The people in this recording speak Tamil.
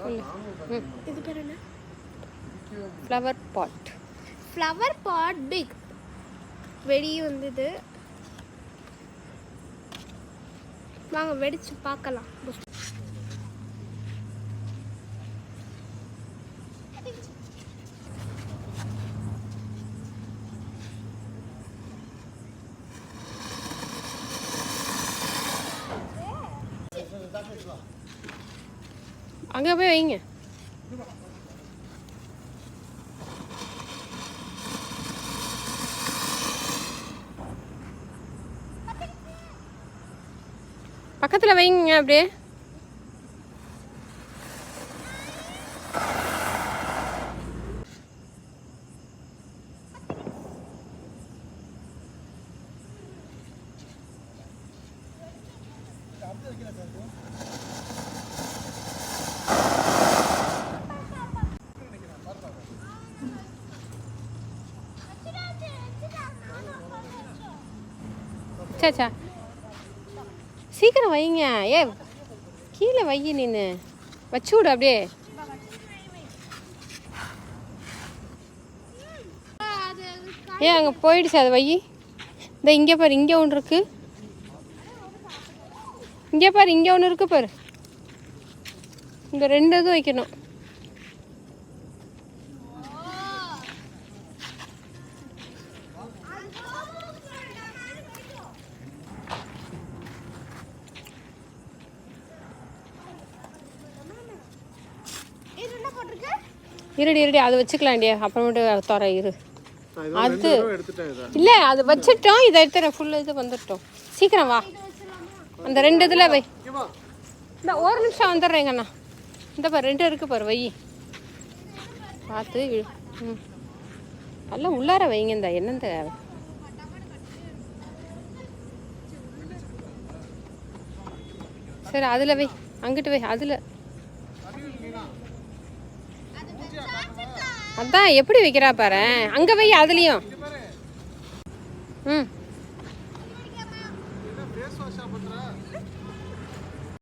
இது பேர் என்ன? Flower pot. Flower pot big. வெளியே வந்தது. வாங்க வெடிச்சு பார்க்கலாம். அங்கே போய் வைங்க. பக்கத்தில் வைங்க அப்படியே. சச்சா சீக்கிரம் வைங்க. ஏ கீழே வை, நின்று வச்சு விடு அப்படியே. ஏன் அங்கே போயிடுச்சு அது வை. இந்த இங்கே பாரு, இங்கே ஒன்று இருக்கு. இங்கே பாரு, இங்கே ஒன்று இருக்கு பாரு. இந்த 2 இதுவும் வைக்கணும். இருடி அதை வச்சுக்கலாண்டியா, அப்புறமேட்டு தர இரு. அது இல்லை, அது வச்சுட்டோம். இதை எடுத்துறேன். ஃபுல்லு இது வந்துட்டோம். சீக்கிரம் வா. அந்த 2 இதில் வை. இந்த 1 நிமிஷம் வந்துடுறேங்கண்ணா. இந்த பாரு 2 இருக்கு பாரு, வை பார்த்து. நல்லா உள்ளார வைங்க. இந்த என்னந்த சரி அதில் வை, அங்கிட்டு வை. அதில் அதான் எப்படி வைக்கிறா பாரு. அங்கே வை, அதுலேயும்.